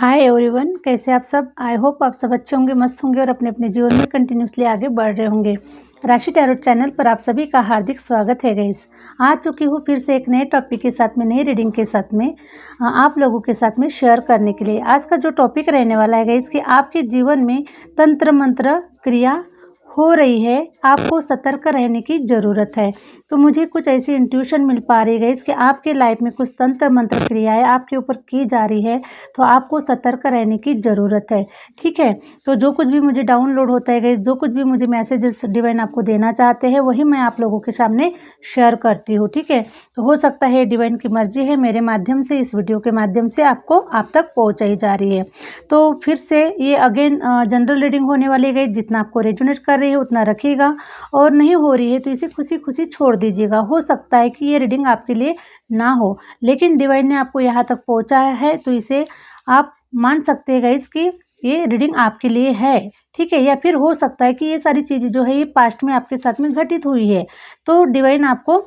Hi everyone, कैसे आप सब। आई होप आप सब अच्छे होंगे, मस्त होंगे और अपने अपने जीवन में कंटिन्यूसली आगे बढ़ रहे होंगे। राशि टैरोट चैनल पर आप सभी का हार्दिक स्वागत है गाइस। आ चुकी हूँ फिर से एक नए टॉपिक के साथ में, नई रीडिंग के साथ में आप लोगों के साथ में शेयर करने के लिए। आज का जो टॉपिक रहने वाला है गाइस कि आपके जीवन में तंत्र मंत्र क्रिया हो रही है, आपको सतर्क रहने की ज़रूरत है। तो मुझे कुछ ऐसी इंट्यूशन मिल पा रही है गाइस कि आपके लाइफ में कुछ तंत्र मंत्र क्रियाएं आपके ऊपर की जा रही है, तो आपको सतर्क रहने की ज़रूरत है। ठीक है, तो जो कुछ भी मुझे डाउनलोड होता है गाइस, जो कुछ भी मुझे मैसेजेस डिवाइन आपको देना चाहते हैं, वही मैं आप लोगों के सामने शेयर करती हूँ। ठीक है, तो हो सकता है डिवाइन की मर्जी है मेरे माध्यम से, इस वीडियो के माध्यम से आपको आप तक पहुँचाई जा रही है। तो फिर से ये अगेन जनरल रीडिंग होने वाली है गाइस। जितना आपको रेजोनेट कर रही है उतना रखिएगा, और नहीं हो रही है तो इसे खुशी खुशी छोड़ दीजिएगा। हो सकता है कि ये रीडिंग आपके लिए ना हो, लेकिन डिवाइन ने आपको यहाँ तक पहुँचाया है तो इसे आप मान सकते हैं गाइस कि ये रीडिंग आपके लिए है। ठीक है, या फिर हो सकता है कि ये सारी चीज़ें जो है ये पास्ट में आपके साथ में घटित हुई है, तो डिवाइन आपको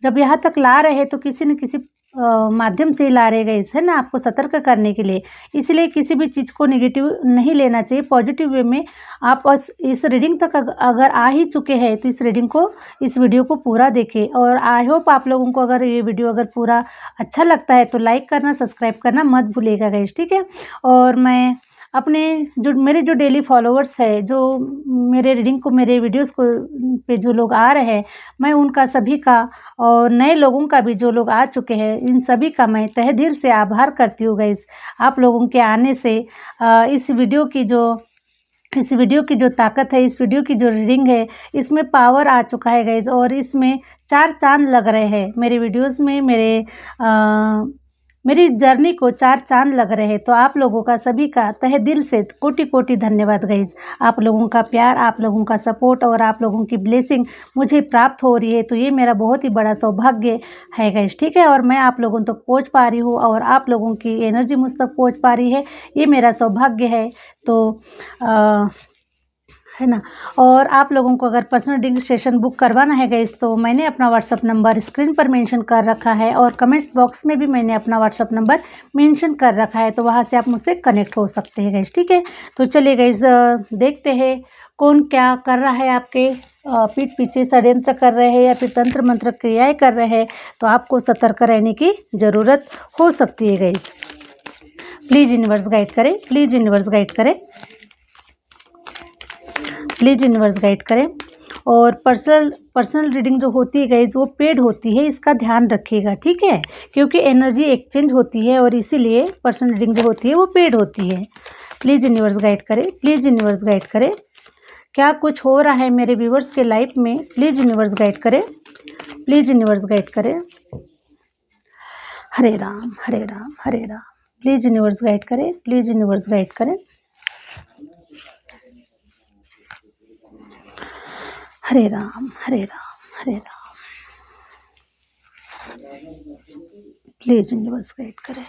जब यहाँ तक ला रहे हैं तो किसी न किसी माध्यम से ला रहे गाइस, है ना, आपको सतर्क करने के लिए। इसलिए किसी भी चीज़ को नेगेटिव नहीं लेना चाहिए, पॉजिटिव वे में आप बस इस रीडिंग तक अगर आ ही चुके हैं तो इस रीडिंग को, इस वीडियो को पूरा देखें। और आई होप आप लोगों को अगर ये वीडियो अगर पूरा अच्छा लगता है तो लाइक करना, सब्सक्राइब करना मत भूलिएगा गाइस। ठीक है, और मैं अपने मेरे जो डेली फॉलोअर्स है, जो मेरे रीडिंग को, मेरे वीडियोस को पे जो लोग आ रहे हैं, मैं उनका सभी का, और नए लोगों का भी जो लोग आ चुके हैं, इन सभी का मैं तहे दिल से आभार करती हूँ गाइस। आप लोगों के आने से इस वीडियो की जो ताकत है, इस वीडियो की जो रीडिंग है, इसमें पावर आ चुका है गाइस, और इसमें 4 चांद लग रहे हैं मेरे वीडियोस में। मेरी जर्नी को 4 चांद लग रहे हैं। तो आप लोगों का सभी का तहे दिल से कोटि कोटि धन्यवाद गाइस। आप लोगों का प्यार, आप लोगों का सपोर्ट और आप लोगों की ब्लेसिंग मुझे प्राप्त हो रही है, तो ये मेरा बहुत ही बड़ा सौभाग्य है गाइस। ठीक है, और मैं आप लोगों तक पहुंच पा रही हूँ और आप लोगों की एनर्जी मुझ तक पहुंच पा रही है, ये मेरा सौभाग्य है। तो है ना। और आप लोगों को अगर पर्सनल रीडिंग सेशन बुक करवाना है गाइस, तो मैंने अपना व्हाट्सअप नंबर स्क्रीन पर मेंशन कर रखा है, और कमेंट्स बॉक्स में भी मैंने अपना व्हाट्सअप नंबर मेंशन कर रखा है, तो वहाँ से आप मुझसे कनेक्ट हो सकते हैं गाइस। ठीक है, तो चलिए गाइस देखते हैं कौन क्या कर रहा है आपके पीठ पीछे, षड्यंत्र कर रहे हैं या फिर तंत्र मंत्र क्रियाएँ कर रहे हैं, तो आपको सतर्क रहने की ज़रूरत हो सकती है गाइस। प्लीज़ यूनिवर्स गाइड करें, प्लीज़ यूनिवर्स गाइड करें, प्लीज़ यूनिवर्स गाइड करें। और पर्सनल रीडिंग जो होती है गाइज, वो पेड होती है, इसका ध्यान रखिएगा। ठीक है, क्योंकि एनर्जी एक्सचेंज होती है और इसीलिए पर्सनल रीडिंग जो होती है वो पेड होती है। प्लीज़ यूनिवर्स गाइड करें, प्लीज़ यूनिवर्स गाइड करें। क्या कुछ हो रहा है मेरे व्यूवर्स के लाइफ में, प्लीज़ यूनिवर्स गाइड करें, प्लीज़ यूनिवर्स गाइड करें। हरे राम हरे राम हरे राम। प्लीज़ यूनिवर्स गाइड करें, प्लीज़ यूनिवर्स गाइड करें। हरे राम हरे राम हरे राम। प्लीज यूनिवर्स गाइड करें।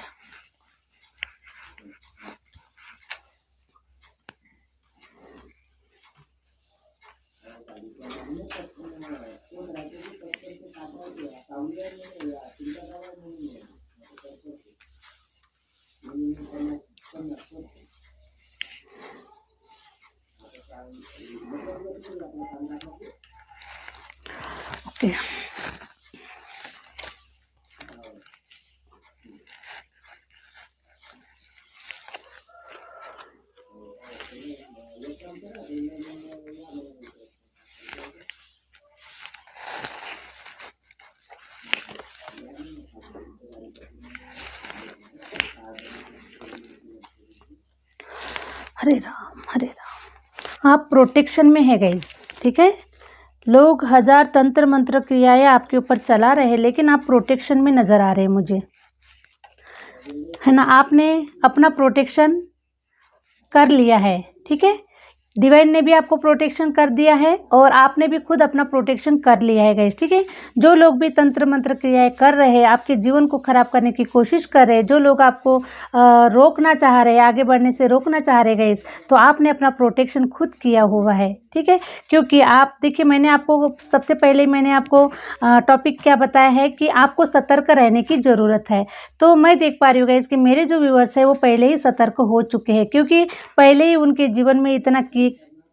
ओके, हरे राम हरे राम। आप प्रोटेक्शन में है गाइस। ठीक है, लोग 1000 तंत्र मंत्र क्रियाएं आपके ऊपर चला रहे हैं, लेकिन आप प्रोटेक्शन में नज़र आ रहे हैं मुझे, है ना। आपने अपना प्रोटेक्शन कर लिया है। ठीक है, डिवाइन ने भी आपको प्रोटेक्शन कर दिया है और आपने भी खुद अपना प्रोटेक्शन कर लिया है गाइस। ठीक है, जो लोग भी तंत्र मंत्र क्रियाएं कर रहे हैं, आपके जीवन को खराब करने की कोशिश कर रहे हैं, जो लोग आपको रोकना चाह रहे हैं, आगे बढ़ने से रोकना चाह रहे गाइस, तो आपने अपना प्रोटेक्शन खुद किया हुआ है। ठीक है, क्योंकि आप देखिए, मैंने आपको सबसे पहले टॉपिक क्या बताया है कि आपको सतर्क रहने की ज़रूरत है। तो मैं देख पा रही हूँ गाइस कि मेरे जो व्यूअर्स है वो पहले ही सतर्क हो चुके हैं, क्योंकि पहले ही उनके जीवन में इतना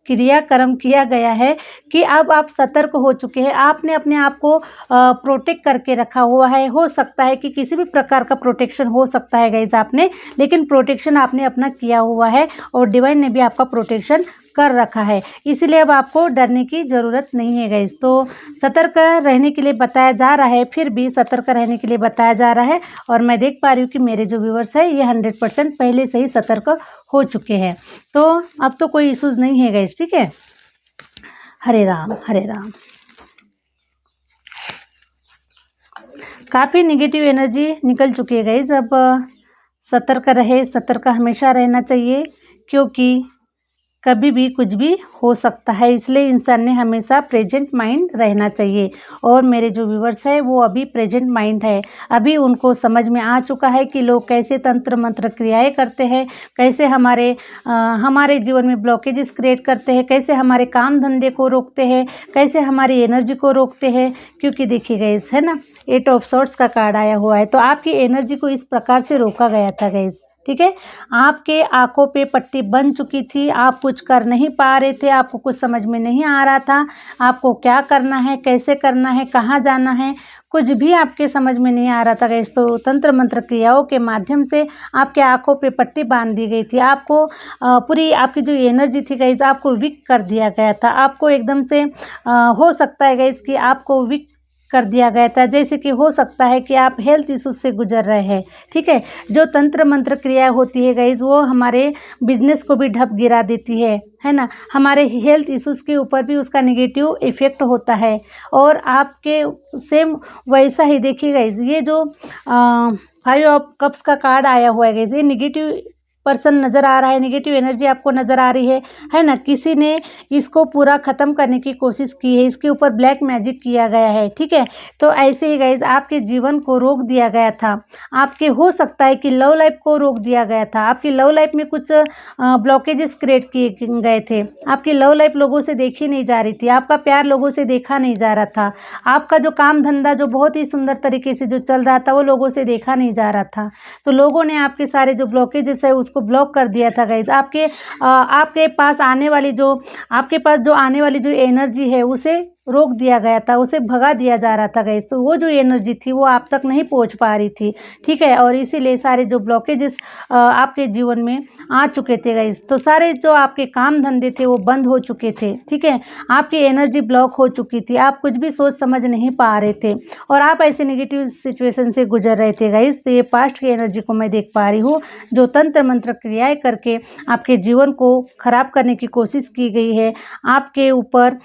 क्रियाक्रम किया गया है कि अब आप सतर्क हो चुके हैं। आपने अपने आप को प्रोटेक्ट करके रखा हुआ है। हो सकता है कि किसी भी प्रकार का प्रोटेक्शन हो सकता है गाइस आपने, लेकिन प्रोटेक्शन आपने अपना किया हुआ है और डिवाइन ने भी आपका प्रोटेक्शन कर रखा है, इसलिए अब आपको डरने की ज़रूरत नहीं है गाइस। तो सतर्क रहने के लिए बताया जा रहा है, फिर भी सतर्क रहने के लिए बताया जा रहा है और मैं देख पा रही हूँ कि मेरे जो व्यूअर्स है ये 100% पहले से ही सतर्क हो चुके हैं। तो अब तो कोई इश्यूज़ नहीं है गाइस। ठीक है, हरे राम हरे राम। काफ़ी नेगेटिव एनर्जी निकल चुकी है गाइस। अब सतर्क रहे, सतर्क हमेशा रहना चाहिए, क्योंकि कभी भी कुछ भी हो सकता है, इसलिए इंसान ने हमेशा प्रेजेंट माइंड रहना चाहिए। और मेरे जो व्यूवर्स है वो अभी प्रेजेंट माइंड है, अभी उनको समझ में आ चुका है कि लोग कैसे तंत्र मंत्र क्रियाएं करते हैं, कैसे हमारे जीवन में ब्लॉकेजेस क्रिएट करते हैं, कैसे हमारे काम धंधे को रोकते हैं, कैसे हमारी एनर्जी को रोकते हैं। क्योंकि देखिए गाइस, है ना, 8 ऑफ सॉर्ड्स का कार्ड आया हुआ है, तो आपकी एनर्जी को इस प्रकार से रोका गया था गाइस। ठीक है, आपके आंखों पे पट्टी बन चुकी थी, आप कुछ कर नहीं पा रहे थे, आपको कुछ समझ में नहीं आ रहा था, आपको क्या करना है, कैसे करना है, कहाँ जाना है, कुछ भी आपके समझ में नहीं आ रहा था गाइस। तो तंत्र मंत्र क्रियाओं के माध्यम से आपके आंखों पे पट्टी बांध दी गई थी, आपको पूरी आपकी जो एनर्जी थी गाइस आपको वीक कर दिया गया था। आपको एकदम से हो सकता है गाइस कि आपको वीक कर दिया गया था, जैसे कि हो सकता है कि आप हेल्थ इश्यूज से गुजर रहे हैं। ठीक है, जो तंत्र मंत्र क्रिया होती है गाइज वो हमारे बिजनेस को भी ढप गिरा देती है ना, हमारे हेल्थ इश्यूज के ऊपर भी उसका नेगेटिव इफेक्ट होता है। और आपके सेम वैसा ही देखिए गाइज, ये जो 5 ऑफ कप्स का कार्ड आया हुआ है गाइज, ये नेगेटिव पर्सन नज़र आ रहा है, नेगेटिव एनर्जी आपको नज़र आ रही है ना, किसी ने इसको पूरा ख़त्म करने की कोशिश की है, इसके ऊपर ब्लैक मैजिक किया गया है। ठीक है, तो ऐसे ही गाइज आपके जीवन को रोक दिया गया था, आपके हो सकता है कि लव लाइफ को रोक दिया गया था, आपकी लव लाइफ में कुछ ब्लॉकेजेस क्रिएट किए गए थे, आपकी लव लाइफ लोगों से देखी नहीं जा रही थी, आपका प्यार लोगों से देखा नहीं जा रहा था, आपका जो काम धंधा जो बहुत ही सुंदर तरीके से जो चल रहा था वो लोगों से देखा नहीं जा रहा था। तो लोगों ने आपके सारे जो ब्लॉकेजेस है उसको ब्लॉक कर दिया था गाइज। आपके पास आने वाली जो एनर्जी है उसे रोक दिया गया था, उसे भगा दिया जा रहा था गाइस। तो वो जो एनर्जी थी वो आप तक नहीं पहुंच पा रही थी। ठीक है, और इसीलिए सारे जो ब्लॉकेजेस आपके जीवन में आ चुके थे गाइस, तो सारे जो आपके काम धंधे थे वो बंद हो चुके थे। ठीक है, आपकी एनर्जी ब्लॉक हो चुकी थी, आप कुछ भी सोच समझ नहीं पा रहे थे और आप ऐसे नेगेटिव सिचुएशन से गुजर रहे थे गाइस। तो ये पास्ट की एनर्जी को मैं देख पा रही हूँ, जो तंत्र मंत्र क्रियाएं करके आपके जीवन को खराब करने की कोशिश की गई है, आपके ऊपर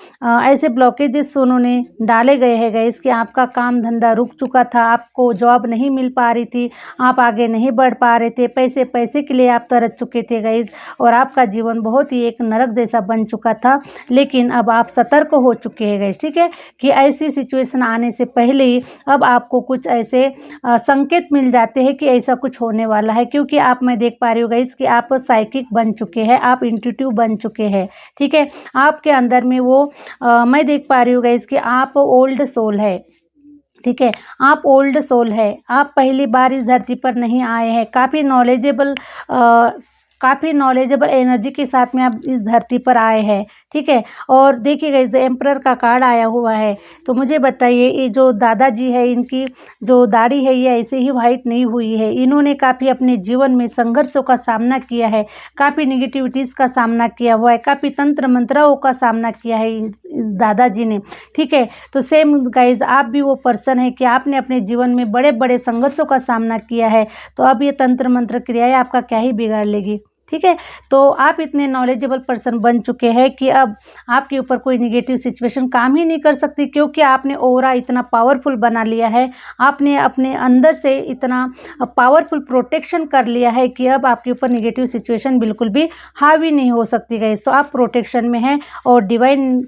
ऐसे ब्लॉकेज जिस उन्होंने डाले गए हैं गाइस कि आपका काम धंधा रुक चुका था, आपको जॉब नहीं मिल पा रही थी, आप आगे नहीं बढ़ पा रहे थे, पैसे के लिए आप तरस चुके थे गाइस और आपका जीवन बहुत ही एक नरक जैसा बन चुका था। लेकिन अब आप सतर्क हो चुके हैं गाइस। ठीक है, कि ऐसी सिचुएशन आने से पहले ही अब आपको कुछ ऐसे संकेत मिल जाते हैं कि ऐसा कुछ होने वाला है, क्योंकि मैं देख पा रही हूँ गाइस कि आप साइकिक बन चुके हैं, आप इंट्यूटिव बन चुके हैं। ठीक है, आपके अंदर में वो मैं देख पा रही हूँ गाइस कि आप ओल्ड सोल है। ठीक है, आप ओल्ड सोल है, आप पहली बार इस धरती पर नहीं आए हैं, काफ़ी नॉलेजेबल एनर्जी के साथ में आप इस धरती पर आए हैं। ठीक है, और देखिए गाइस एम्परर का कार्ड आया हुआ है। तो मुझे बताइए, ये जो दादाजी है इनकी जो दाढ़ी है ये ऐसे ही वाइट नहीं हुई है, इन्होंने काफ़ी अपने जीवन में संघर्षों का सामना किया है, काफ़ी निगेटिविटीज़ का सामना किया हुआ है, काफ़ी तंत्र मंत्राओं का सामना किया है इस दादाजी ने। ठीक है, तो सेम गाइज आप भी वो पर्सन है कि आपने अपने जीवन में बड़े बड़े संघर्षों का सामना किया है। तो अब ये तंत्र मंत्र क्रियाएं आपका क्या ही बिगाड़ लेगी। ठीक है। तो आप इतने नॉलेजेबल पर्सन बन चुके हैं कि अब आपके ऊपर कोई नेगेटिव सिचुएशन काम ही नहीं कर सकती, क्योंकि आपने ऑरा इतना पावरफुल बना लिया है, आपने अपने अंदर से इतना पावरफुल प्रोटेक्शन कर लिया है कि अब आपके ऊपर नेगेटिव सिचुएशन बिल्कुल भी हावी नहीं हो सकती गाइज। तो आप प्रोटेक्शन में हैं और डिवाइन,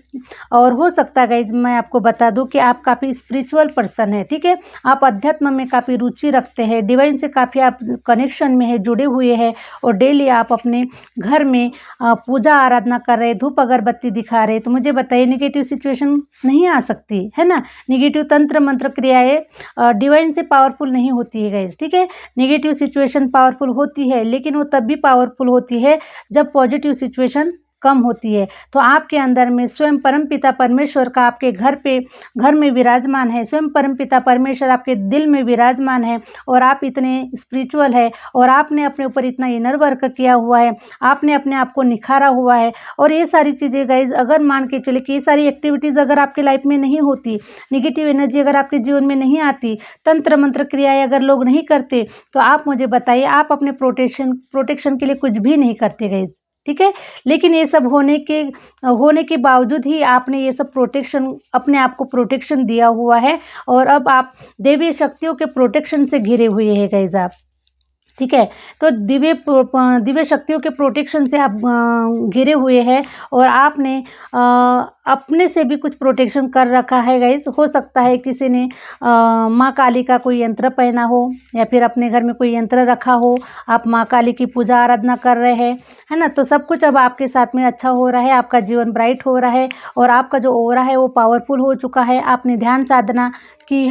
और हो सकता है गाइज मैं आपको बता दूं कि आप काफ़ी स्पिरिचुअल पर्सन है, ठीक है। आप अध्यात्म में काफ़ी रुचि रखते हैं, डिवाइन से काफ़ी आप कनेक्शन में है, जुड़े हुए हैं, और डेली आप अपने घर में पूजा आराधना कर रहे, धूप अगरबत्ती दिखा रहे, तो मुझे बताइए नेगेटिव सिचुएशन नहीं आ सकती है ना। नेगेटिव तंत्र मंत्र क्रियाएं डिवाइन से पावरफुल नहीं होती है गाइज, ठीक है। नेगेटिव सिचुएशन पावरफुल होती है, लेकिन वो तब भी पावरफुल होती है जब पॉजिटिव सिचुएशन कम होती है। तो आपके अंदर में स्वयं परमपिता परमेश्वर का आपके घर में विराजमान है, स्वयं परमपिता परमेश्वर आपके दिल में विराजमान है, और आप इतने स्पिरिचुअल है, और आपने अपने ऊपर इतना इनर वर्क किया हुआ है, आपने अपने आप को निखारा हुआ है। और ये सारी चीज़ें गाइज अगर मान के चले कि ये सारी एक्टिविटीज़ अगर आपके लाइफ में नहीं होती, नेगेटिव एनर्जी अगर आपके जीवन में नहीं आती, तंत्र मंत्र क्रियाएं अगर लोग नहीं करते, तो आप मुझे बताइए आप अपने प्रोटेक्शन के लिए कुछ भी नहीं करते गाइज, ठीक है। लेकिन ये सब होने के बावजूद ही आपने ये सब प्रोटेक्शन, अपने आप को प्रोटेक्शन दिया हुआ है, और अब आप देवी शक्तियों के प्रोटेक्शन से घिरे हुए हैं गाइज आप, ठीक है। तो दिव्य शक्तियों के प्रोटेक्शन से आप घिरे हुए हैं, और आपने अपने से भी कुछ प्रोटेक्शन कर रखा है गाइस। हो सकता है किसी ने माँ काली का कोई यंत्र पहना हो, या फिर अपने घर में कोई यंत्र रखा हो, आप माँ काली की पूजा आराधना कर रहे हैं, है ना। तो सब कुछ अब आपके साथ में अच्छा हो रहा है, आपका जीवन ब्राइट हो रहा है, और आपका जो ऑरा है वो पावरफुल हो चुका है। आपने ध्यान साधना की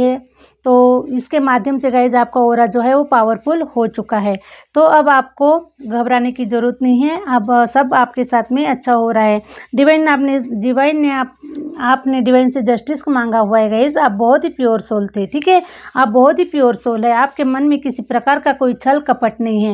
है, तो इसके माध्यम से गाइज आपका ऑरा जो है वो पावरफुल हो चुका है। तो अब आपको घबराने की ज़रूरत नहीं है, अब सब आपके साथ में अच्छा हो रहा है। आपने डिवाइन से जस्टिस मांगा हुआ है गाइज। आप बहुत ही प्योर सोल थे, ठीक है। आप बहुत ही प्योर सोल है, आपके मन में किसी प्रकार का कोई छल कपट नहीं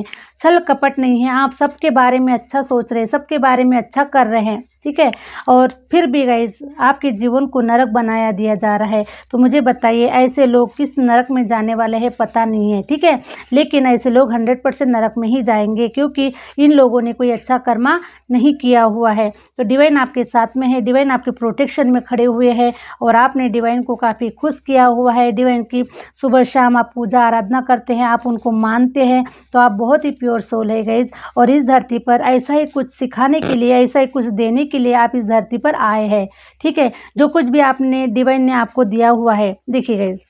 है। आप सबके बारे में अच्छा सोच रहे हैं, सबके बारे में अच्छा कर रहे हैं, ठीक है। और फिर भी गाइज आपके जीवन को नरक बनाया दिया जा रहा है। तो मुझे बताइए ऐसे लोग किस नरक में जाने वाले हैं पता नहीं है, ठीक है। लेकिन ऐसे लोग 100% नरक में ही जाएंगे, क्योंकि इन लोगों ने कोई अच्छा कर्मा नहीं किया हुआ है। तो डिवाइन आपके साथ में है, डिवाइन आपके प्रोटेक्शन में खड़े हुए हैं, और आपने डिवाइन को काफ़ी खुश किया हुआ है। डिवाइन की सुबह शाम आप पूजा आराधना करते हैं, आप उनको मानते हैं, तो आप बहुत ही प्योर सोल है गाइज। और इस धरती पर ऐसा ही कुछ सिखाने के लिए, ऐसा ही कुछ देने के लिए आप इस धरती पर आए हैं, ठीक है। जो कुछ भी आपने डिवाइन ने आपको दिया हुआ है, देखिए गाइज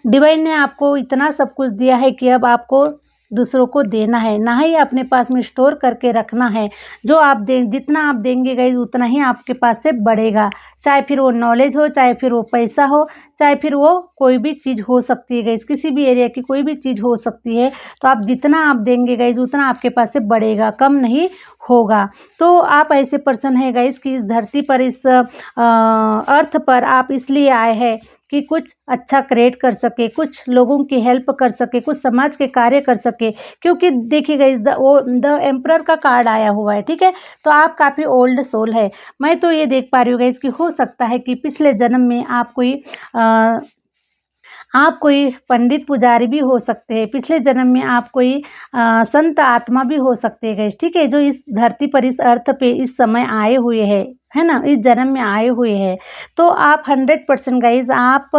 डिवाइन ने आपको इतना सब कुछ दिया है कि अब आपको दूसरों को देना है, ना ही अपने पास में स्टोर करके रखना है। जो आप जितना आप देंगे गाइज उतना ही आपके पास से बढ़ेगा, चाहे फिर वो नॉलेज हो, चाहे फिर वो पैसा हो, चाहे फिर वो कोई भी चीज़ हो सकती है गाइज, किसी भी एरिया की कोई भी चीज़ हो सकती है। तो आप जितना आप देंगे गाइज उतना आपके पास से बढ़ेगा, कम नहीं होगा। तो आप ऐसे पर्सन है गाइज कि इस धरती पर, इस अर्थ पर आप इसलिए आए हैं कि कुछ अच्छा क्रिएट कर सके, कुछ लोगों की हेल्प कर सके, कुछ समाज के कार्य कर सके। क्योंकि देखिएगा इस द एम्परर का कार्ड आया हुआ है, ठीक है। तो आप काफ़ी ओल्ड सोल है। मैं तो ये देख पा रही हूँ गाइस कि हो सकता है कि पिछले जन्म में आप कोई पंडित पुजारी भी हो सकते हैं, पिछले जन्म में आप कोई संत आत्मा भी हो सकते हैं गाइस, ठीक है, जो इस धरती पर, इस अर्थ पे इस समय आए हुए हैं, है ना, इस जन्म में आए हुए हैं। तो आप 100% गाइज आप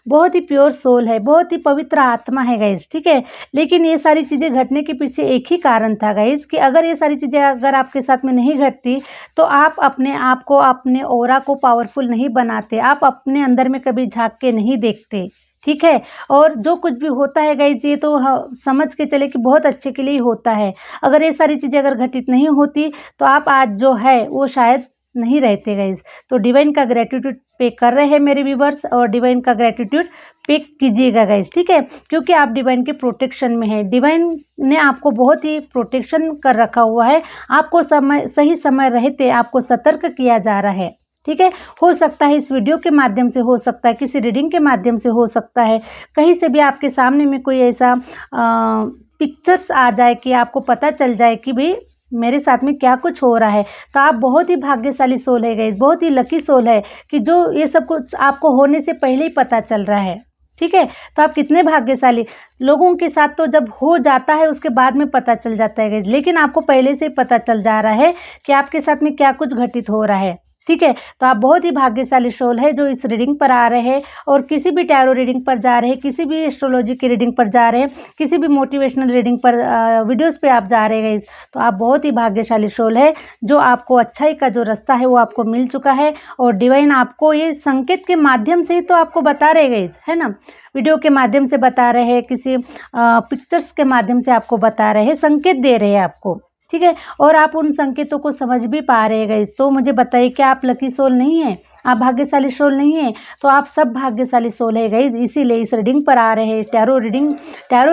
बहुत ही प्योर सोल है, बहुत ही पवित्र आत्मा है गाइज, ठीक है। लेकिन ये सारी चीज़ें घटने के पीछे एक ही कारण था गाइज, कि अगर ये सारी चीज़ें अगर आपके साथ में नहीं घटती, तो आप अपने आप को, अपने ऑरा को पावरफुल नहीं बनाते, आप अपने अंदर में कभी झांक के नहीं देखते, ठीक है। और जो कुछ भी होता है गाइज ये तो समझ के चले कि बहुत अच्छे के लिए ही होता है। अगर ये सारी चीज़ें अगर घटित नहीं होती, तो आप आज जो है वो शायद नहीं रहते गाइज। तो डिवाइन का ग्रेटिट्यूड पे कर रहे हैं मेरे व्यूवर्स, और डिवाइन का ग्रेटिट्यूड पे कीजिएगा गाइज, ठीक है। क्योंकि आप डिवाइन के प्रोटेक्शन में है, डिवाइन ने आपको बहुत ही प्रोटेक्शन कर रखा हुआ है। आपको सही समय रहते आपको सतर्क किया जा रहा है, ठीक है। हो सकता है इस वीडियो के माध्यम से, हो सकता है किसी रीडिंग के माध्यम से, हो सकता है कहीं से भी आपके सामने में कोई ऐसा पिक्चर्स आ जाए कि आपको पता चल जाए कि भाई मेरे साथ में क्या कुछ हो रहा है। तो आप बहुत ही भाग्यशाली सोल है गाइस, बहुत ही लकी सोल है कि जो ये सब कुछ आपको होने से पहले ही पता चल रहा है, ठीक है। तो आप कितने भाग्यशाली। लोगों के साथ तो जब हो जाता है उसके बाद में पता चल जाता है गाइस, लेकिन आपको पहले से ही पता चल जा रहा है कि आपके साथ में क्या कुछ घटित हो रहा है, ठीक है। तो आप बहुत ही भाग्यशाली सोल है जो इस रीडिंग पर आ रहे हैं और किसी भी टैरो रीडिंग पर जा रहे हैं, किसी भी एस्ट्रोलॉजी की रीडिंग पर जा रहे हैं, किसी भी मोटिवेशनल रीडिंग पर वीडियोस पे आप जा रहे हैं गाइस। तो आप बहुत ही भाग्यशाली सोल है जो आपको अच्छाई का जो रास्ता है वो आपको मिल चुका है और डिवाइन आपको ये संकेत के माध्यम से ही तो आपको बता रहे गाइस, है ना। वीडियो के माध्यम से बता रहे हैं, किसी पिक्चर्स के माध्यम से आपको बता रहे हैं, संकेत दे रहे हैं आपको, ठीक है। और आप उन संकेतों को समझ भी पा रहे हैं गाइस। तो मुझे बताइए क्या आप लकी सोल नहीं है, आप भाग्यशाली सोल नहीं है? तो आप सब भाग्यशाली सोल है गाइस, इसीलिए इस रीडिंग पर आ रहे हैं। टैरो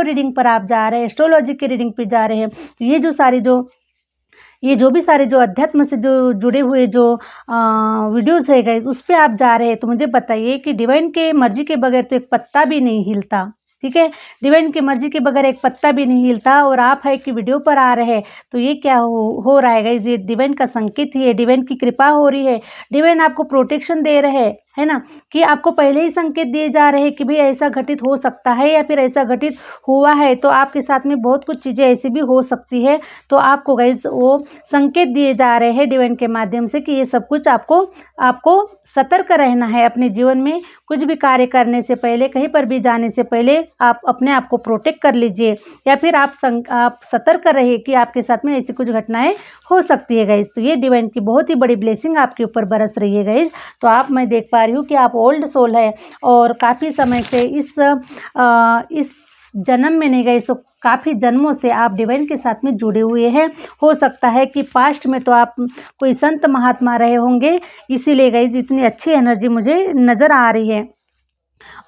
रीडिंग पर आप जा रहे हैं, एस्ट्रोलॉजी की रीडिंग पर जा रहे हैं। ये जो भी सारे जो अध्यात्म से जो जुड़े हुए जो वीडियोस है गाइस उस पे आप जा रहे हैं। तो मुझे बताइए कि डिवाइन के मर्जी के बगैर तो एक पत्ता भी नहीं हिलता, ठीक है। डिवाइन की मर्जी के बगैर एक पत्ता भी नहीं हिलता और आप है कि वीडियो पर आ रहे हैं। तो ये क्या हो रहा है गाइस, ये डिवाइन का संकेत ही है, डिवाइन की कृपा हो रही है, डिवाइन आपको प्रोटेक्शन दे रहे हैं, है ना। कि आपको पहले ही संकेत दिए जा रहे हैं कि भाई ऐसा घटित हो सकता है या फिर ऐसा घटित हुआ है, तो आपके साथ में बहुत कुछ चीज़ें ऐसी भी हो सकती है। तो आपको गाइस वो संकेत दिए जा रहे हैं डिवाइन के माध्यम से कि ये सब कुछ आपको सतर्क रहना है अपने जीवन में। कुछ भी कार्य करने से पहले, कहीं पर भी जाने से पहले आप अपने आप को प्रोटेक्ट कर लीजिए या फिर आप सतर्क रहिए कि आपके साथ में ऐसी कुछ घटनाएं हो सकती है गाइस। तो ये डिवाइन की बहुत ही बड़ी ब्लेसिंग आपके ऊपर बरस रही है गाइस। तो आप, मैं देख पा रही हूँ कि आप ओल्ड सोल है और काफ़ी समय से इस जन्म में नहीं गए, तो काफ़ी जन्मों से आप डिवाइन के साथ में जुड़े हुए हैं। हो सकता है कि पास्ट में तो आप कोई संत महात्मा रहे होंगे, इसीलिए गाइस इतनी अच्छी एनर्जी मुझे नज़र आ रही है।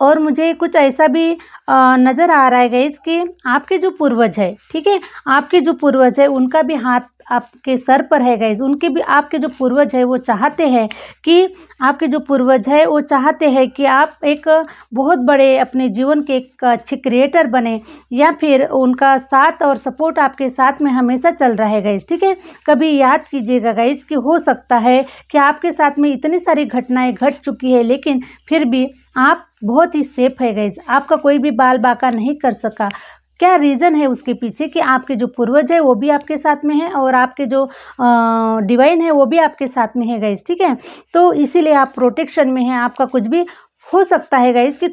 और मुझे कुछ ऐसा भी नज़र आ रहा है गाइस कि आपके जो पूर्वज है, ठीक है, आपके जो पूर्वज है उनका भी हाथ आपके सर पर है गाइस। उनके भी, आपके जो पूर्वज है वो चाहते हैं कि आप एक बहुत बड़े अपने जीवन के एक अच्छे क्रिएटर बने, या फिर उनका साथ और सपोर्ट आपके साथ में हमेशा चल रहा है गाइस, ठीक है। कभी याद कीजिएगा गाइस कि हो सकता है कि आपके साथ में इतनी सारी घटनाएं घट चुकी है, लेकिन फिर भी आप बहुत ही सेफ है गाइस, आपका कोई भी बाल बाका नहीं कर सका। क्या रीज़न है उसके पीछे कि आपके जो पूर्वज है वो भी आपके साथ में है और आपके जो डिवाइन है वो भी आपके साथ में है गाइस, ठीक है। तो इसीलिए आप प्रोटेक्शन में हैं। आपका कुछ भी हो सकता है गाइस कि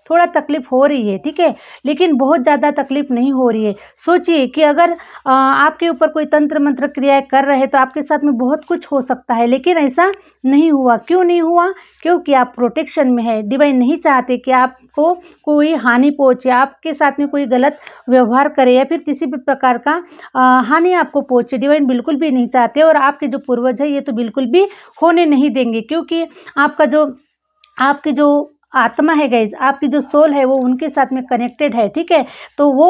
थोड़ा तकलीफ हो रही है, ठीक है, लेकिन बहुत ज़्यादा तकलीफ नहीं हो रही है। सोचिए कि अगर आपके ऊपर कोई तंत्र मंत्र क्रियाएं कर रहे हैं तो आपके साथ में बहुत कुछ हो सकता है, लेकिन ऐसा नहीं हुआ। क्यों नहीं हुआ? क्योंकि आप प्रोटेक्शन में है। डिवाइन नहीं चाहते कि आपको कोई हानि पहुँचे, आपके साथ में कोई गलत व्यवहार करे या फिर किसी भी प्रकार का हानि आपको पहुँचे। डिवाइन बिल्कुल भी नहीं चाहते और आपके जो पूर्वज है ये तो बिल्कुल भी होने नहीं देंगे, क्योंकि आपकी जो आत्मा है गाइज, आपकी जो सोल है वो उनके साथ में कनेक्टेड है, ठीक है। तो वो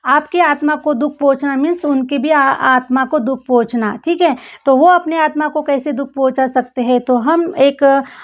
आपकी आत्मा को दुख पहुंचना मीन्स उनके भी आत्मा को दुख पहुंचना, ठीक है। तो वो अपने आत्मा को कैसे दुख पहुंचा सकते हैं? तो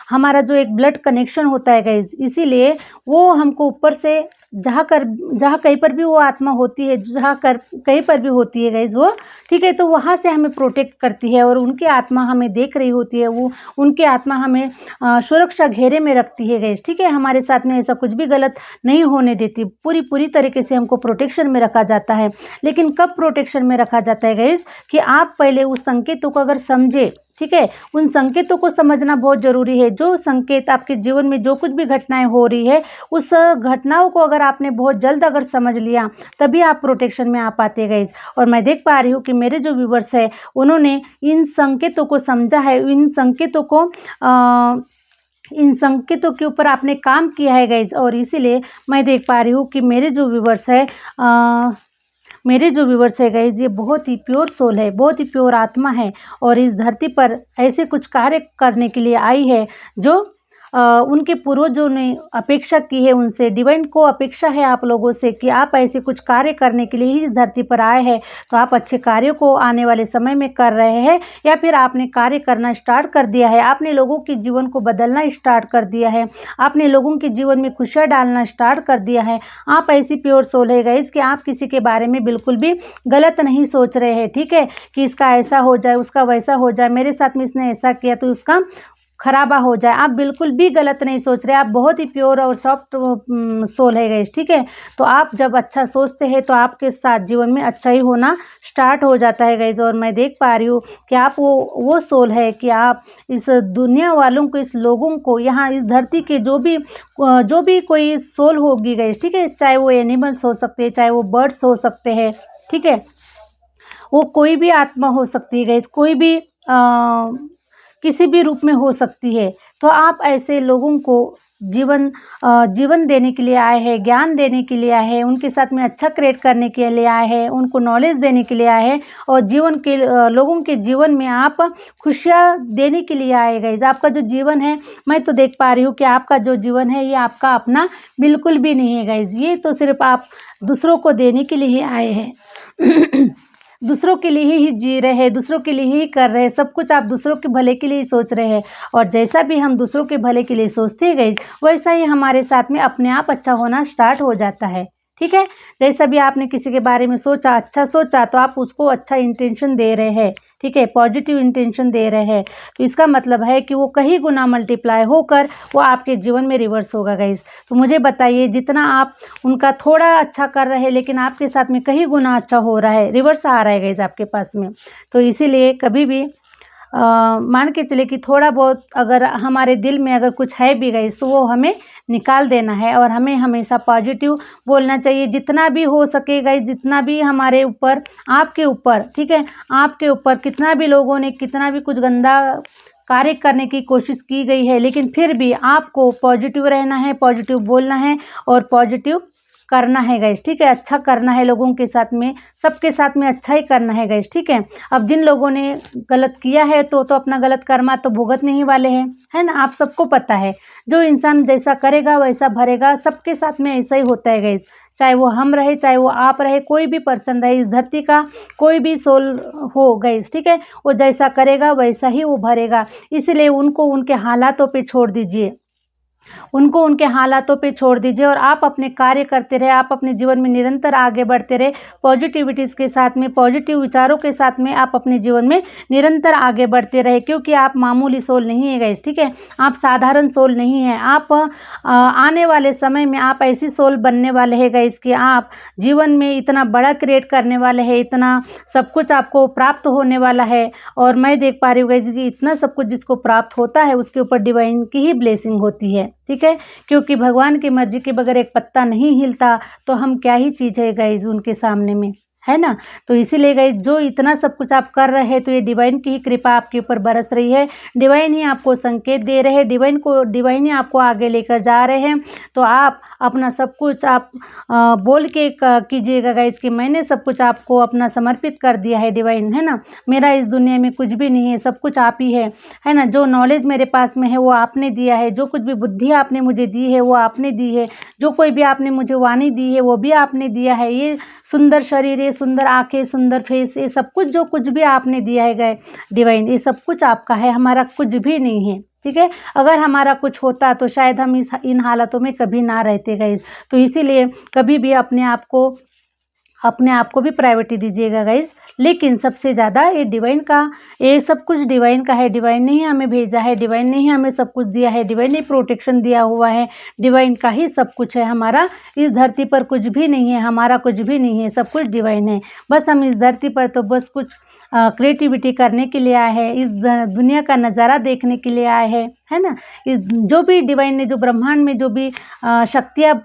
हमारा जो एक ब्लड कनेक्शन होता है गाइज, इसीलिए वो हमको ऊपर से जहाँ कहीं पर भी वो आत्मा होती है, कहीं पर भी होती है गाइज वो, ठीक है, तो वहाँ से हमें प्रोटेक्ट करती है और उनकी आत्मा हमें देख रही होती है। वो उनकी आत्मा हमें सुरक्षा घेरे में रखती है गाइज, ठीक है। हमारे साथ में ऐसा कुछ भी गलत नहीं होने देती, पूरी तरीके से हमको प्रोटेक्शन में रखा जाता है। लेकिन कब प्रोटेक्शन में रखा जाता है गाइज कि आप पहले उस संकेतों को अगर समझे, ठीक है, उन संकेतों को समझना बहुत ज़रूरी है। जो संकेत आपके जीवन में जो कुछ भी घटनाएं हो रही है, उस घटनाओं को अगर आपने बहुत जल्द अगर समझ लिया तभी आप प्रोटेक्शन में आ पाते गाइज। और मैं देख पा रही हूँ कि मेरे जो व्यूवर्स है उन्होंने इन संकेतों को समझा है, इन संकेतों के ऊपर आपने काम किया है गाइज। और इसीलिए मैं देख पा रही हूँ कि मेरे जो व्यूवर्स है गाइज, ये बहुत ही प्योर सोल है, बहुत ही प्योर आत्मा है और इस धरती पर ऐसे कुछ कार्य करने के लिए आई है जो उनके पूर्वजों ने अपेक्षा की है उनसे। डिवाइन को अपेक्षा है आप लोगों से कि आप ऐसे कुछ कार्य करने के लिए ही इस धरती पर आए हैं। तो आप अच्छे कार्यों को आने वाले समय में कर रहे हैं या फिर आपने कार्य करना स्टार्ट कर दिया है, आपने लोगों के जीवन को बदलना स्टार्ट कर दिया है, आपने लोगों के जीवन में खुशियाँ डालना स्टार्ट कर दिया है। आप ऐसी प्योर सोल है गाइस कि आप किसी के बारे में बिल्कुल भी गलत नहीं सोच रहे हैं, ठीक है, कि इसका ऐसा हो जाए, उसका वैसा हो जाए, मेरे साथ में इसने ऐसा किया तो उसका खराबा हो जाए। आप बिल्कुल भी गलत नहीं सोच रहे, आप बहुत ही प्योर और सॉफ्ट सोल है गाइस, ठीक है। तो आप जब अच्छा सोचते हैं तो आपके साथ जीवन में अच्छा ही होना स्टार्ट हो जाता है गाइस। और मैं देख पा रही हूँ कि आप वो सोल है कि आप इस दुनिया वालों को, इस लोगों को, यहाँ इस धरती के जो भी कोई सोल होगी गाइस, ठीक है, चाहे वो एनिमल्स हो सकते हैं, चाहे वो बर्ड्स हो सकते हैं, ठीक है, वो कोई भी आत्मा हो सकती है गाइस, कोई भी किसी भी रूप में हो सकती है। तो आप ऐसे लोगों को जीवन देने के लिए आए हैं, ज्ञान देने के लिए आए हैं, उनके साथ में अच्छा क्रिएट करने के लिए आए हैं, उनको नॉलेज देने के लिए आए हैं और लोगों के जीवन में आप खुशियाँ देने के लिए आए गाइस। आपका जो जीवन है, मैं तो देख पा रही हूँ कि आपका जो जीवन है ये आपका अपना बिल्कुल भी नहीं है गाइस, ये तो सिर्फ आप दूसरों को देने के लिए ही आए हैं। दूसरों के लिए ही जी रहे हैं, दूसरों के लिए ही कर रहे हैं, सब कुछ आप दूसरों के भले के लिए ही सोच रहे हैं। और जैसा भी हम दूसरों के भले के लिए सोचते गए, वैसा ही हमारे साथ में अपने आप अच्छा होना स्टार्ट हो जाता है, ठीक है। जैसा भी आपने किसी के बारे में सोचा, अच्छा सोचा, तो आप उसको अच्छा इंटेंशन दे रहे हैं, ठीक है, पॉजिटिव इंटेंशन दे रहे हैं, तो इसका मतलब है कि वो कई गुना मल्टीप्लाई होकर वो आपके जीवन में रिवर्स होगा गाइस। तो मुझे बताइए, जितना आप उनका थोड़ा अच्छा कर रहे हैं लेकिन आपके साथ में कई गुना अच्छा हो रहा है, रिवर्स आ रहा है गाइस आपके पास में। तो इसीलिए कभी भी मान के चले कि थोड़ा बहुत अगर हमारे दिल में अगर कुछ है भी गाइस, तो वो हमें निकाल देना है और हमें हमेशा पॉजिटिव बोलना चाहिए, जितना भी हो सके गाइस, जितना भी हमारे ऊपर, आपके ऊपर, ठीक है, आपके ऊपर कितना भी लोगों ने कितना भी कुछ गंदा कार्य करने की कोशिश की गई है, लेकिन फिर भी आपको पॉजिटिव रहना है, पॉजिटिव बोलना है और पॉजिटिव करना है गाइस, ठीक है, अच्छा करना है, लोगों के साथ में, सबके साथ में अच्छा ही करना है गाइस, ठीक है। अब जिन लोगों ने गलत किया है तो अपना गलत कर्मा तो भुगतने ही वाले हैं, है ना, आप सबको पता है, जो इंसान जैसा करेगा वैसा भरेगा, सबके साथ में ऐसा ही होता है गाइस, चाहे वो हम रहे, चाहे वो आप रहे, कोई भी पर्सन रहे, इस धरती का कोई भी सोल हो गाइस, ठीक है, वो जैसा करेगा वैसा ही वो भरेगा। इसलिए उनको उनके हालातों पे छोड़ दीजिए, उनको उनके हालातों पे छोड़ दीजिए और आप अपने कार्य करते रहे, आप अपने जीवन में निरंतर आगे बढ़ते रहे, पॉजिटिविटीज़ के साथ में, पॉजिटिव विचारों के साथ में आप अपने जीवन में निरंतर आगे बढ़ते रहे, क्योंकि आप मामूली सोल नहीं है गाइस, ठीक है, आप साधारण सोल नहीं है। आप आने वाले समय में आप ऐसी सोल बनने वाले हैं गाइस कि आप जीवन में इतना बड़ा क्रिएट करने वाले हैं, इतना सब कुछ आपको प्राप्त होने वाला है। और मैं देख पा रही हूँ गाइस कि इतना सब कुछ जिसको प्राप्त होता है उसके ऊपर डिवाइन की ही ब्लेसिंग होती है, ठीक है, क्योंकि भगवान की मर्जी के बगैर एक पत्ता नहीं हिलता, तो हम क्या ही चीज़ है गाइस उनके सामने में, है ना। तो इसीलिए गाइस, जो इतना सब कुछ आप कर रहे हैं तो ये डिवाइन की ही कृपा आपके ऊपर बरस रही है, डिवाइन ही आपको संकेत दे रहे हैं, डिवाइन ही आपको आगे लेकर जा रहे हैं। तो आप अपना सब कुछ आप बोल के कीजिएगा गाइस कि मैंने सब कुछ आपको अपना समर्पित कर दिया है डिवाइन, है ना, मेरा इस दुनिया में कुछ भी नहीं है, सब कुछ आप ही है ना, जो नॉलेज मेरे पास में है वो आपने दिया है, जो कुछ भी बुद्धि आपने मुझे दी है वो आपने दी है, जो कोई भी आपने मुझे वाणी दी है वो भी आपने दिया है, ये सुंदर शरीर, ये सुंदर आंखें, सुंदर फेस, ये सब कुछ जो कुछ भी आपने दिया है गए डिवाइन, ये सब कुछ आपका है, हमारा कुछ भी नहीं है, ठीक है। अगर हमारा कुछ होता तो शायद हम इन हालातों में कभी ना रहते गाइस। तो इसीलिए कभी भी अपने आप को भी प्रायोरिटी दीजिएगा गाइस। लेकिन सबसे ज़्यादा ये सब कुछ डिवाइन का है, डिवाइन ने ही हमें भेजा है, डिवाइन ने ही हमें सब कुछ दिया है, डिवाइन ने प्रोटेक्शन दिया हुआ है, डिवाइन का ही सब कुछ है, हमारा इस धरती पर कुछ भी नहीं है, हमारा कुछ भी नहीं है, सब कुछ डिवाइन है। बस हम इस धरती पर तो बस कुछ क्रिएटिविटी करने के लिए आए हैं, इस दुनिया का नज़ारा देखने के लिए आए हैं, है ना। इस जो भी डिवाइन ने, जो ब्रह्मांड में जो भी शक्तियाँ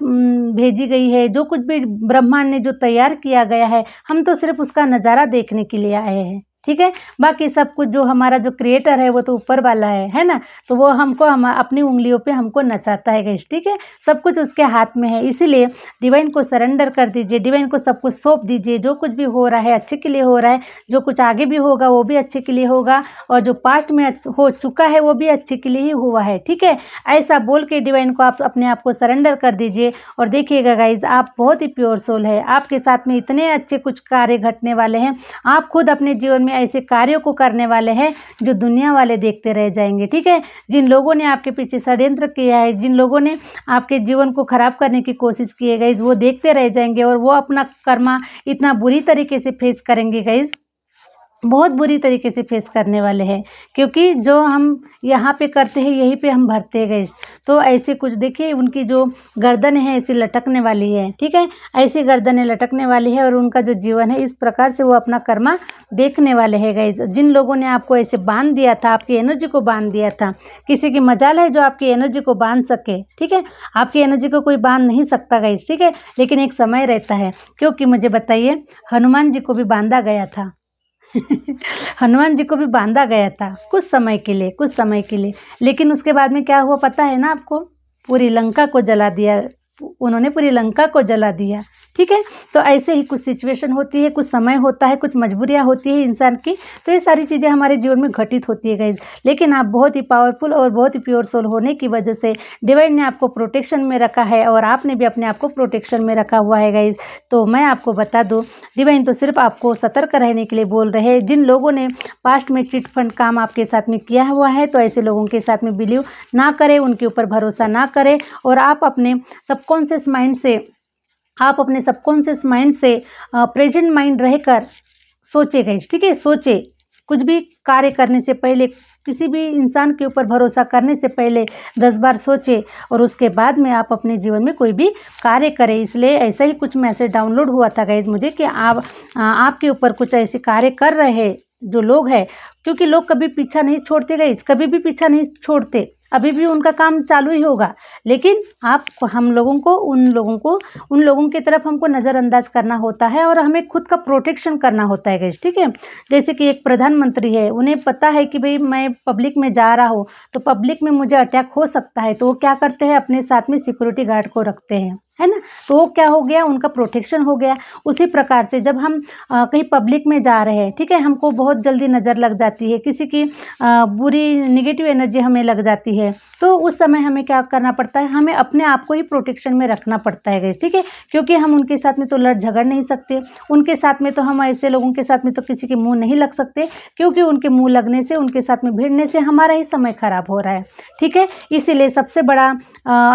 भेजी गई है, जो कुछ भी ब्रह्मांड ने जो तैयार किया गया है, हम तो सिर्फ उसका नज़ारा देखने के लिए आए हैं, ठीक है। बाकी सब कुछ जो हमारा जो क्रिएटर है वो तो ऊपर वाला है ना, तो वो हमको अपनी उंगलियों पे हमको नचाता है गाइस, ठीक है, सब कुछ उसके हाथ में है। इसीलिए डिवाइन को सरेंडर कर दीजिए, डिवाइन को सब कुछ सौंप दीजिए, जो कुछ भी हो रहा है अच्छे के लिए हो रहा है, जो कुछ आगे भी होगा वो भी अच्छे के लिए होगा, और जो पास्ट में हो चुका है वो भी अच्छे के लिए ही हुआ है, ठीक है। ऐसा बोल के डिवाइन को आप अपने आप को सरेंडर कर दीजिए और देखिएगा गाइज, आप बहुत ही प्योर सोल है, आपके साथ में इतने अच्छे कुछ कार्य घटने वाले हैं, आप खुद अपने जीवन में ऐसे कार्यों को करने वाले हैं जो दुनिया वाले देखते रह जाएंगे, ठीक है। जिन लोगों ने आपके पीछे षड्यंत्र किया है, जिन लोगों ने आपके जीवन को खराब करने की कोशिश की है गाइज, वो देखते रह जाएंगे और वो अपना कर्मा इतना बुरी तरीके से फेस करेंगे गाइज बहुत बुरी तरीके से फेस करने वाले हैं, क्योंकि जो हम यहाँ पे करते हैं यहीं पे हम भरते गए। तो ऐसे कुछ देखिए, उनकी जो गर्दन है ऐसी लटकने वाली है, ठीक है, ऐसी गर्दनें लटकने वाली है और उनका जो जीवन है इस प्रकार से वो अपना कर्मा देखने वाले हैं गाइस। जिन लोगों ने आपको ऐसे बांध दिया था, आपकी एनर्जी को बांध दिया था, किसी की मजाल है जो आपकी एनर्जी को बांध सके, ठीक है, आपकी एनर्जी को कोई बांध नहीं सकता गाइस, ठीक है, लेकिन एक समय रहता है। क्योंकि मुझे बताइए, हनुमान जी को भी बांधा गया था हनुमान जी को भी बांधा गया था कुछ समय के लिए, कुछ समय के लिए, लेकिन उसके बाद में क्या हुआ पता है ना आपको? पूरी लंका को जला दिया उन्होंने, पूरी लंका को जला दिया, ठीक है। तो ऐसे ही कुछ सिचुएशन होती है, कुछ समय होता है, कुछ मजबूरियां होती है इंसान की, तो ये सारी चीज़ें हमारे जीवन में घटित होती है गाइज। लेकिन आप बहुत ही पावरफुल और बहुत ही प्योर सोल होने की वजह से डिवाइन ने आपको प्रोटेक्शन में रखा है और आपने भी अपने आप को प्रोटेक्शन में रखा हुआ है गाइज। तो मैं आपको बता दूँ, डिवाइन तो सिर्फ आपको सतर्क रहने के लिए बोल रहे हैं। जिन लोगों ने पास्ट में चिट फंड काम आपके साथ में किया हुआ है, तो ऐसे लोगों के साथ में बिलीव ना करें, उनके ऊपर भरोसा ना करें, और आप अपने सबकॉन्शियस माइंड से प्रेजेंट माइंड रहकर सोचे गाइस, ठीक है, सोचे। कुछ भी कार्य करने से पहले, किसी भी इंसान के ऊपर भरोसा करने से पहले 10 बार सोचे और उसके बाद में आप अपने जीवन में कोई भी कार्य करें। इसलिए ऐसा ही कुछ मैसेज डाउनलोड हुआ था गाइज मुझे कि आपके ऊपर कुछ ऐसे कार्य कर रहे हैं जो लोग हैं, क्योंकि लोग कभी पीछा नहीं छोड़ते गाइज, कभी भी पीछा नहीं छोड़ते, अभी भी उनका काम चालू ही होगा। लेकिन उन लोगों की तरफ हमको नज़रअंदाज करना होता है और हमें खुद का प्रोटेक्शन करना होता है गाइस, ठीक है। जैसे कि एक प्रधानमंत्री है, उन्हें पता है कि भाई मैं पब्लिक में जा रहा हूँ तो पब्लिक में मुझे अटैक हो सकता है, तो वो क्या करते हैं, अपने साथ में सिक्योरिटी गार्ड को रखते हैं, है ना। तो वो क्या हो गया, उनका प्रोटेक्शन हो गया। उसी प्रकार से जब हम कहीं पब्लिक में जा रहे हैं, ठीक है, हमको बहुत जल्दी नज़र लग जाती है, किसी की बुरी नेगेटिव एनर्जी हमें लग जाती है, तो उस समय हमें क्या करना पड़ता है, हमें अपने आप को ही प्रोटेक्शन में रखना पड़ता है गाइस, ठीक है। क्योंकि हम उनके साथ में तो लड़ झगड़ नहीं सकते, उनके साथ में तो हम ऐसे लोगों के साथ में तो किसी के मुँह नहीं लग सकते, क्योंकि उनके मुँह लगने से, उनके साथ में भिड़ने से हमारा ही समय खराब हो रहा है, ठीक है। इसीलिए सबसे बड़ा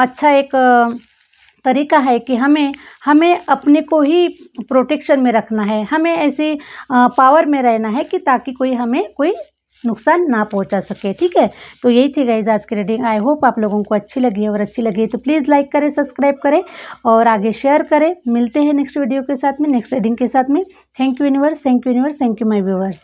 अच्छा एक तरीका है कि हमें अपने को ही प्रोटेक्शन में रखना है, हमें ऐसी पावर में रहना है कि ताकि हमें कोई नुकसान ना पहुंचा सके, ठीक है। तो यही थी गाइज आज की रीडिंग। आई होप आप लोगों को अच्छी लगी है, और अच्छी लगी है तो प्लीज़ लाइक करें, सब्सक्राइब करें और आगे शेयर करें। मिलते हैं नेक्स्ट वीडियो के साथ में, नेक्स्ट रीडिंग के साथ में। Thank you universe, thank you universe, thank you my viewers.